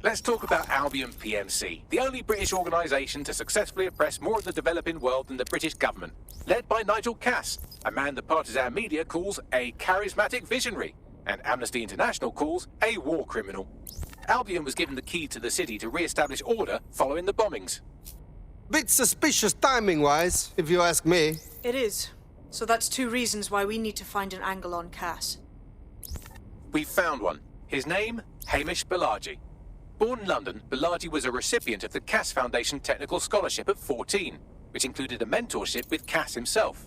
Let's talk about Albion PMC, the only British organisation to successfully oppress more of the developing world than the British government. Led by Nigel Cass, a man the partisan media calls a charismatic visionary, and Amnesty International calls a war criminal. Albion was given the key to the city to re-establish order following the bombings. Bit suspicious timing-wise, if you ask me. It is. So that's two reasons why we need to find an angle on Cass. We've found one. His name, HAMISH BOLAJI. Born in London, BOLAJI was a recipient of the Cass Foundation Technical Scholarship at 14, which included a mentorship with Cass himself.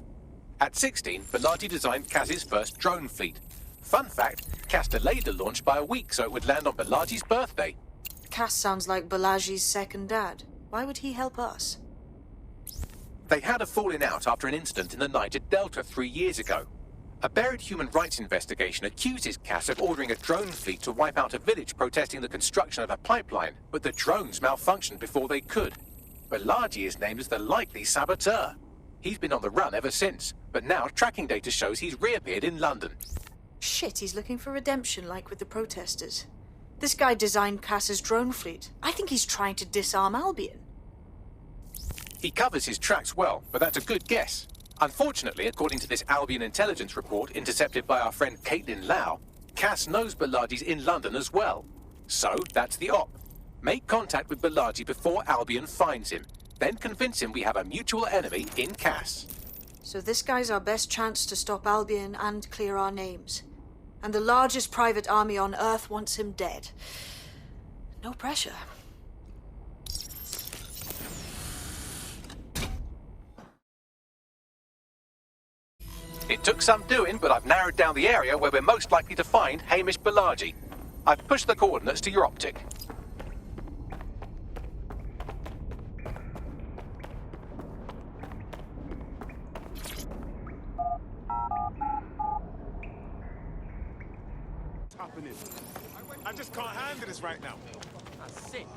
At 16, BOLAJI designed Cass's first drone fleet. Fun fact, Cass delayed the launch by a week so it would land on BOLAJI's birthday. Cass sounds like BOLAJI's second dad. Why would he help us? They had a falling out after an incident in the Niger Delta 3 years ago. A buried human rights investigation accuses Cass of ordering a drone fleet to wipe out a village protesting the construction of a pipeline, but the drones malfunctioned before they could. BOLAJI is named as the likely saboteur. He's been on the run ever since, but now tracking data shows he's reappeared in London. Shit, he's looking for redemption like with the protesters. This guy designed Cass's drone fleet. I think he's trying to disarm Albion. He covers his tracks well, but that's a good guess. Unfortunately, according to this Albion intelligence report intercepted by our friend Caitlin Lau, Cass knows BOLAJI's in London as well. So, that's the op. Make contact with BOLAJI before Albion finds him. Then convince him we have a mutual enemy in Cass. So this guy's our best chance to stop Albion and clear our names. And the largest private army on Earth wants him dead. No pressure. It took some doing, but I've narrowed down the area where we're most likely to find HAMISH BOLAJI. I've pushed the coordinates to your optic. I just can't handle this right now. That's sick.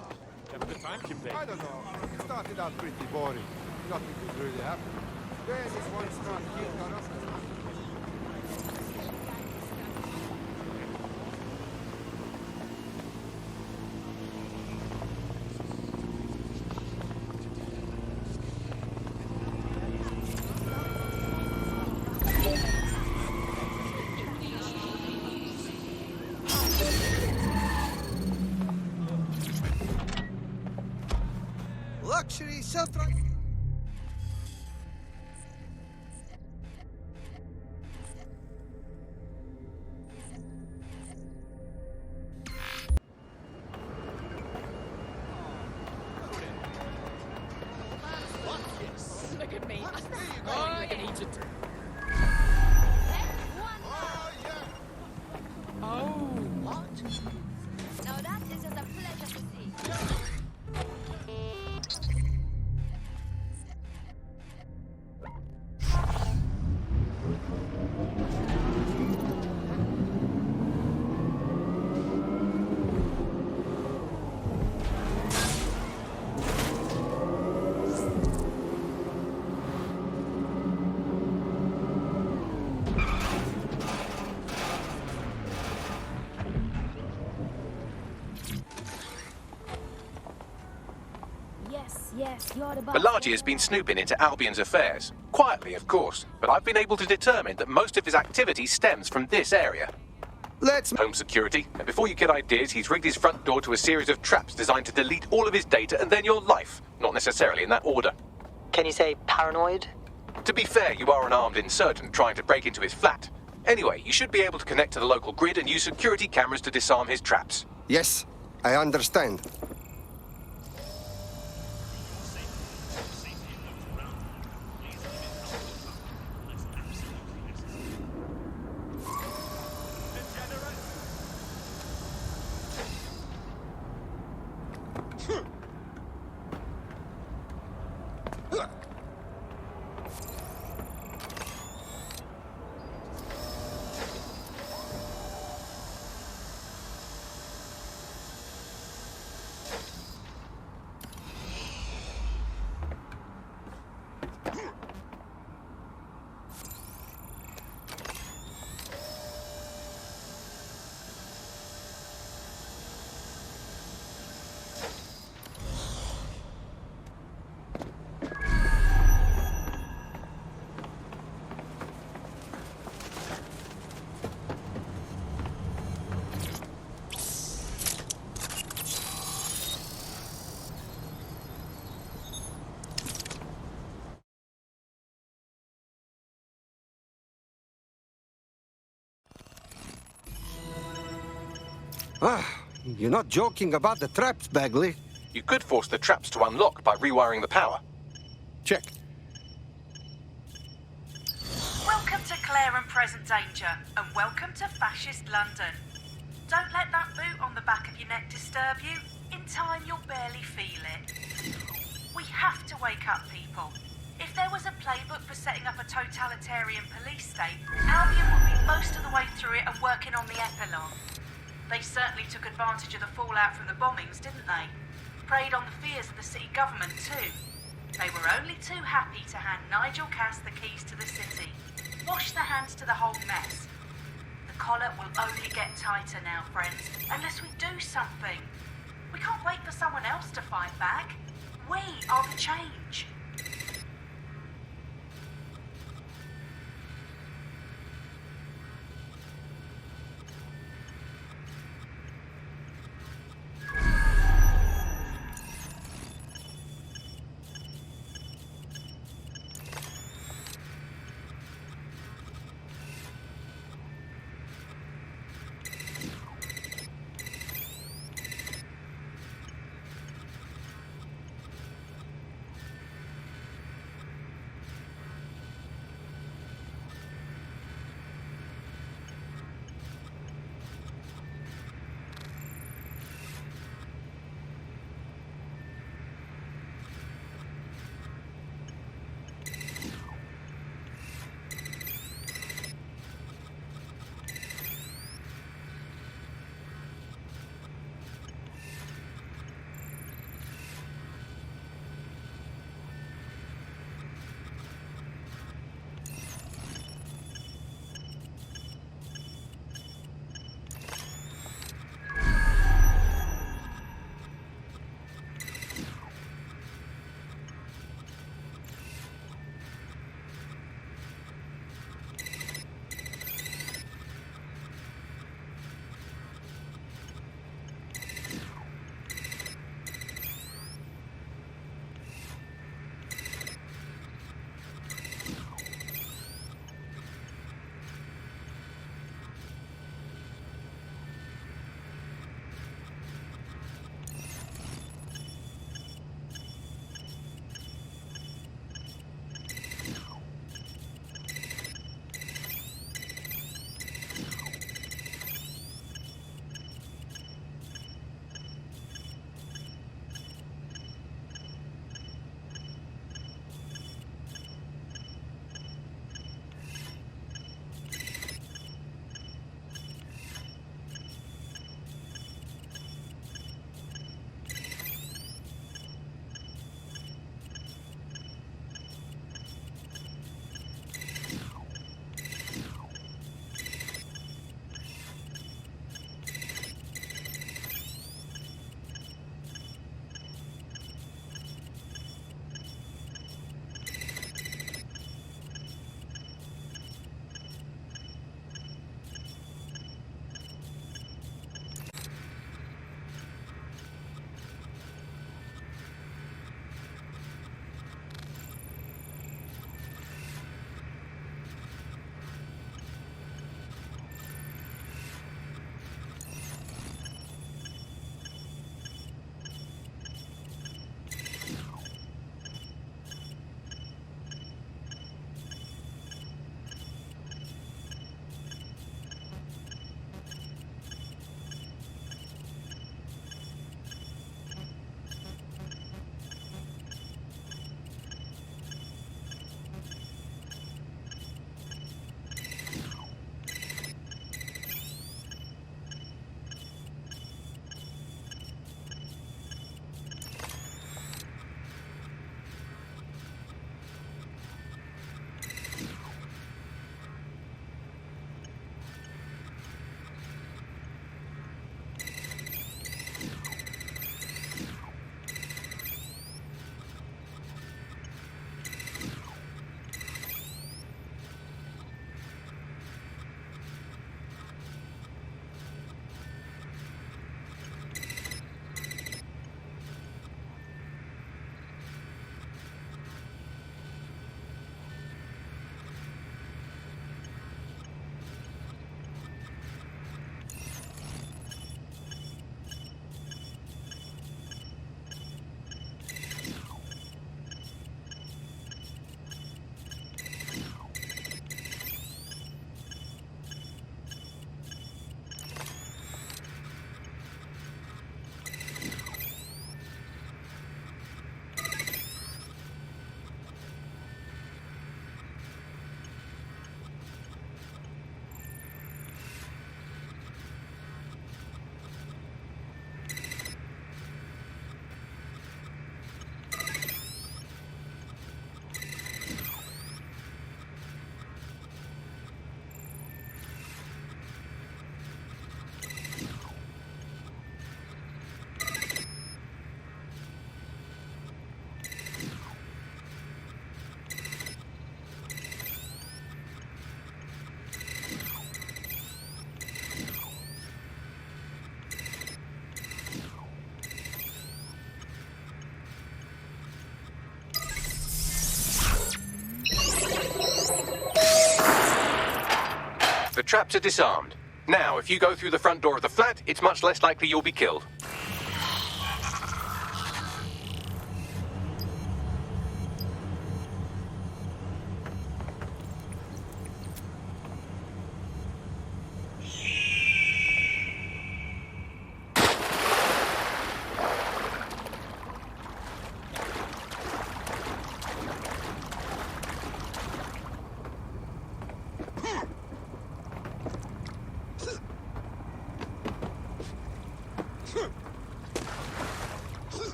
You have a good time, Kimbe? I don't know. It started out pretty boring. Nothing could really happen. Then this one started kid got us. Luxury self-drive. Look at me. Oh, I can eat it. Oh. What? Now that is just a pleasure to see. Yes, you're the boss. BOLAJI has been snooping into Albion's affairs. Quietly, of course, but I've been able to determine that most of his activity stems from this area. Let's... Home security, and before you get ideas, he's rigged his front door to a series of traps designed to delete all of his data and then your life. Not necessarily in that order. Can you say paranoid? To be fair, you are an armed insurgent trying to break into his flat. Anyway, you should be able to connect to the local grid and use security cameras to disarm his traps. Yes, I understand. You're not joking about the traps, Bagley. You could force the traps to unlock by rewiring the power. Check. Welcome to Claire and Present Danger, and welcome to Fascist London. Don't let that boot on the back of your neck disturb you. In time, you'll barely feel it. We have to wake up people. If there was a playbook for setting up a totalitarian police state, Albion would be most of the way through it and working on the epilogue. They certainly took advantage of the fallout from the bombings, didn't they? Preyed on the fears of the city government too. They were only too happy to hand Nigel Cass the keys to the city. Wash their hands to the whole mess. The collar will only get tighter now, friends, unless we do something. We can't wait for someone else to fight back. We are the change. traps are disarmed. Now, if you go through the front door of the flat, it's much less likely you'll be killed.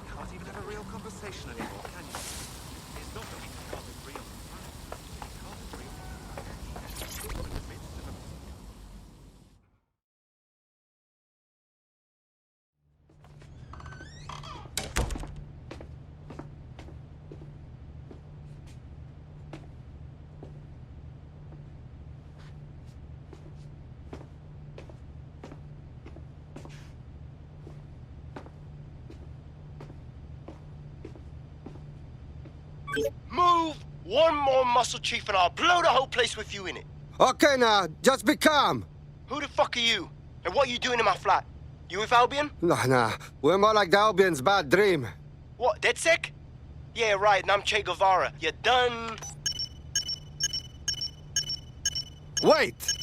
Can't even have a real conversation anymore, can you? It's not that we can't agree on the facts. We can't agree on the facts. We're in the midst of a... Move one more muscle, Chief, and I'll blow the whole place with you in it. Okay, now, just be calm. Who the fuck are you? And what are you doing in my flat? You with Albion? Nah, we're more like the Albion's bad dream. What, DedSec? Yeah, right, and I'm Che Guevara. You done? Wait!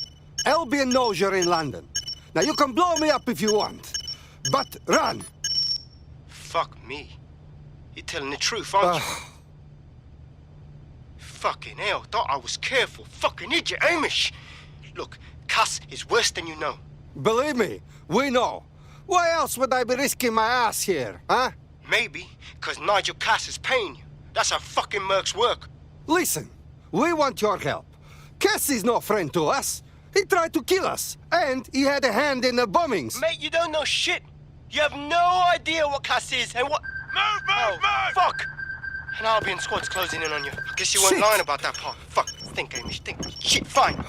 Albion knows you're in London. Now, you can blow me up if you want, but run! Fuck me. You're telling the truth, aren't you? Fucking hell, thought I was careful. Fucking idiot, Hamish. Look, Cass is worse than you know. Believe me, we know. Why else would I be risking my ass here, huh? Maybe, because Nigel Cass is paying you. That's how fucking mercs work. Listen, we want your help. Cass is no friend to us. He tried to kill us, and he had a hand in the bombings. Mate, you don't know shit. You have no idea what Cass is and what... Move! Fuck! An Albion squad's closing in on you. I guess you weren't lying about that part. Fuck. Think, Hamish, think. Shit, fine.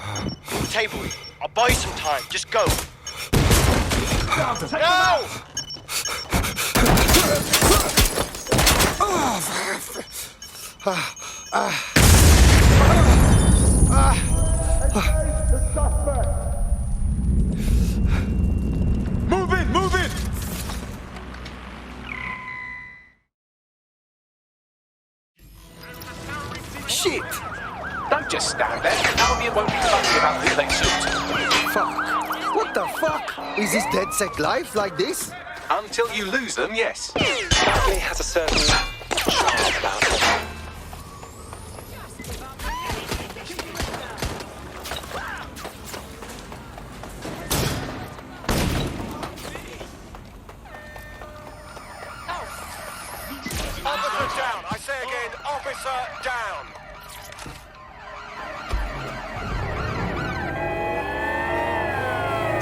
Table. I'll buy you some time. Just go. No! Move in! Shit! Don't just stand there. Albion won't be fussy about who they shoot. Fuck. What the fuck? Is this DedSec life like this? Until you lose them, yes. He has a certain charm about him. Officer down! I say again, officer down!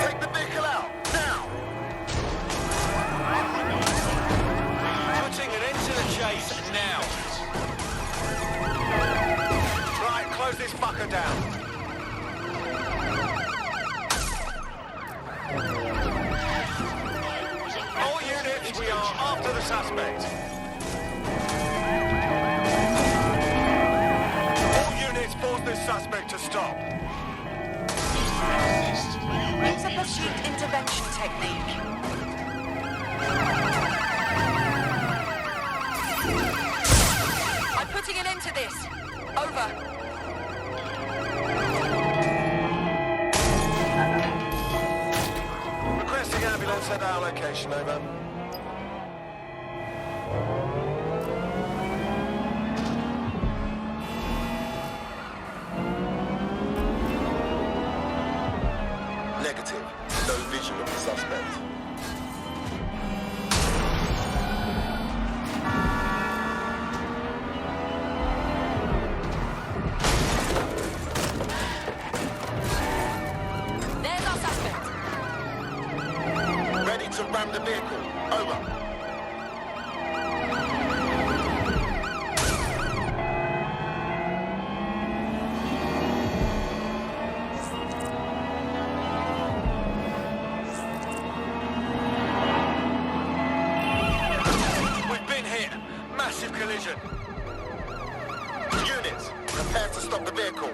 Take the vehicle out, now! Putting an end to the chase, now! Right, close this fucker down. All units, we are after the suspect. Force this suspect to stop. It's a pursuit intervention technique. I'm putting an end to this. Over. Requesting ambulance at our location, over. Negative. No vision of the suspect. There's our suspect. Ready to ram the vehicle. Over. We've been hit. Massive collision. the vehicle.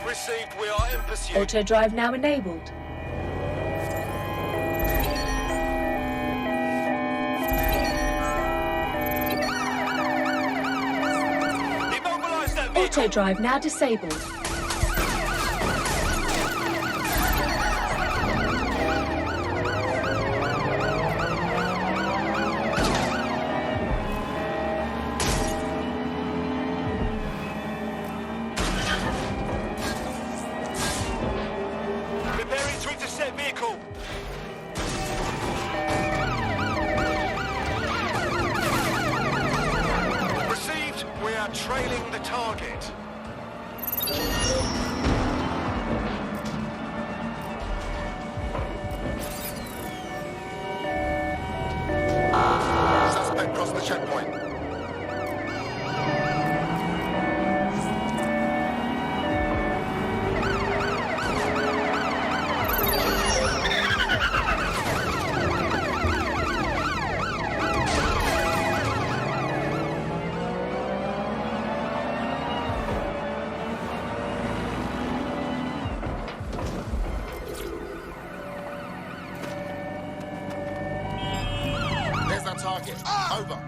Received, we are in pursuit. Auto drive now enabled. Immobilize that vehicle. Auto drive now disabled. Preparing to intercept vehicle. Received, we are trailing the target. Suspect crossed the checkpoint. There's our target. Over.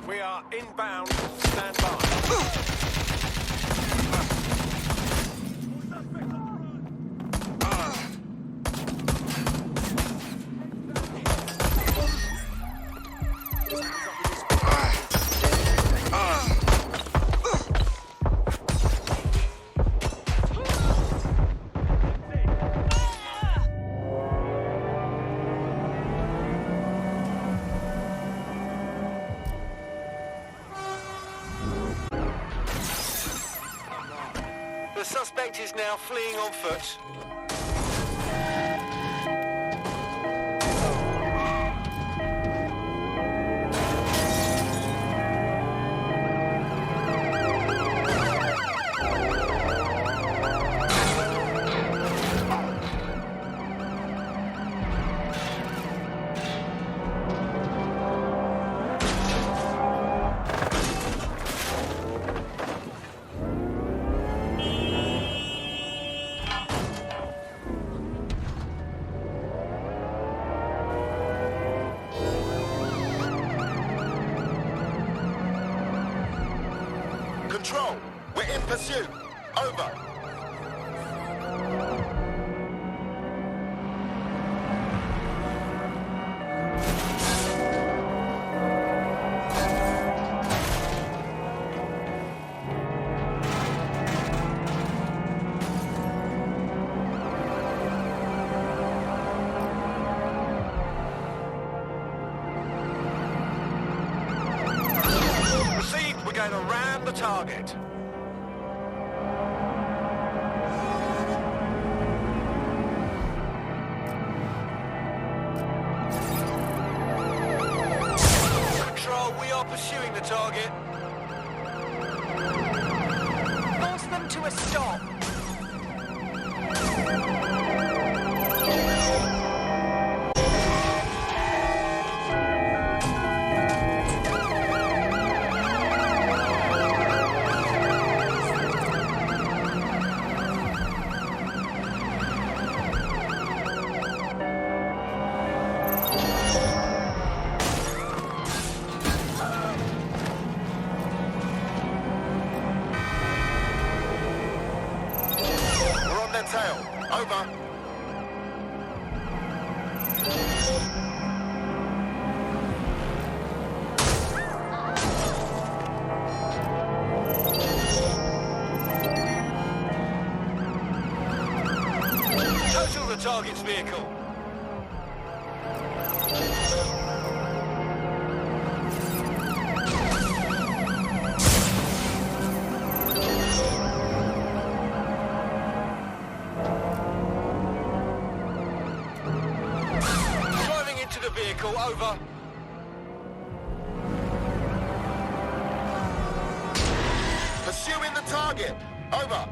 We are inbound. Stand by. The suspect is now fleeing on foot. Control, we're in pursuit. Over. Received, we're going to ram the target. Control, we are pursuing the target. Force them to a stop. We're on their tail. Over. Total the target's vehicle. Driving into the vehicle, over. Pursuing the target, over.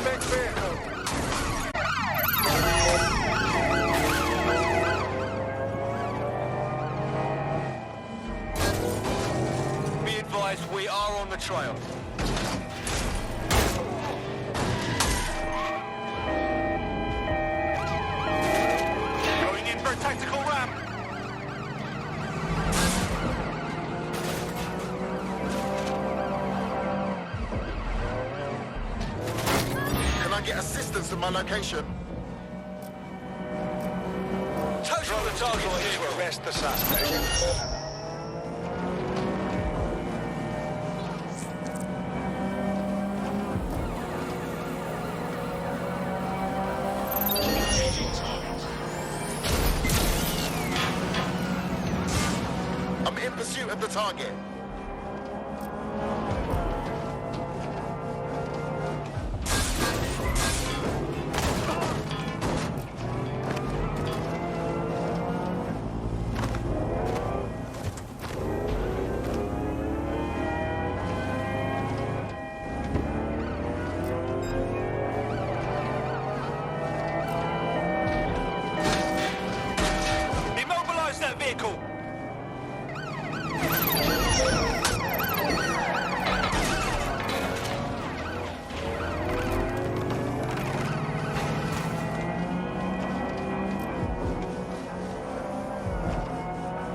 Suspect vehicle. Be advised, we are on the trail. Going in for a tactical ramp. Can I get assistance at my location? Throw the target to arrest the suspect. I'm in pursuit of the target. Immobilize that vehicle.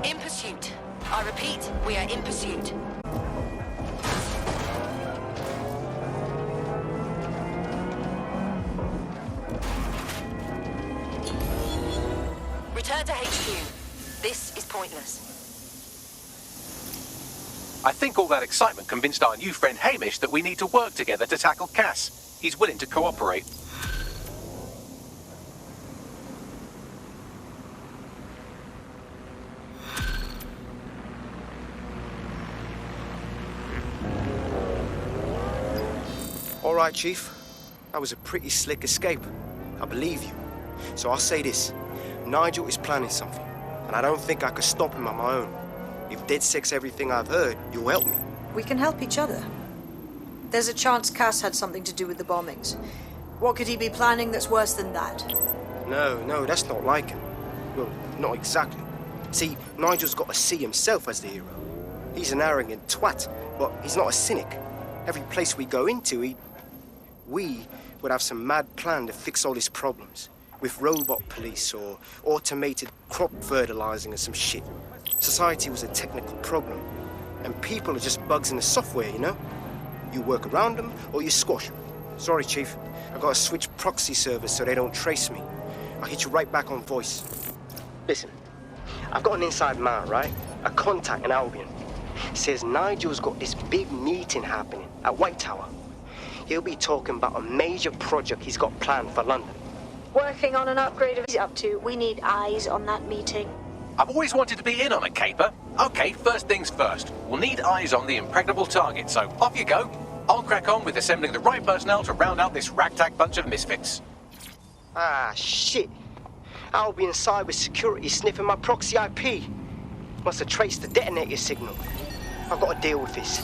In pursuit. I repeat, we are in pursuit. Return to HQ. This is pointless. I think all that excitement convinced our new friend Hamish that we need to work together to tackle Cass. He's willing to cooperate. All right, Chief. That was a pretty slick escape. I believe you. So I'll say this. Nigel is planning something, and I don't think I could stop him on my own. If DedSec's everything I've heard, you'll help me. We can help each other. There's a chance Cass had something to do with the bombings. What could he be planning that's worse than that? No, that's not like him. Well, not exactly. See, Nigel's got to see himself as the hero. He's an arrogant twat, but he's not a cynic. Every place we go into, we would have some mad plan to fix all his problems. With robot police or automated crop fertilizing and some shit. Society was a technical problem. And people are just bugs in the software, you know? You work around them or you squash them. Sorry, Chief. I gotta switch proxy servers so they don't trace me. I'll hit you right back on voice. Listen, I've got an inside man, right? A contact in Albion. Says Nigel's got this big meeting happening at White Tower. He'll be talking about a major project he's got planned for London. Working on an upgrade of he's up to. We need eyes on that meeting. I've always wanted to be in on a caper. Okay, first things first. We'll need eyes on the impregnable target, so off you go. I'll crack on with assembling the right personnel to round out this ragtag bunch of misfits. Ah, shit. Albion cybersecurity sniffing my proxy IP. Must have traced the detonator signal. I've got to deal with this.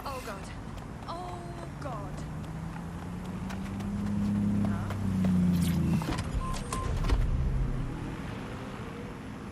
Oh god. Oh god.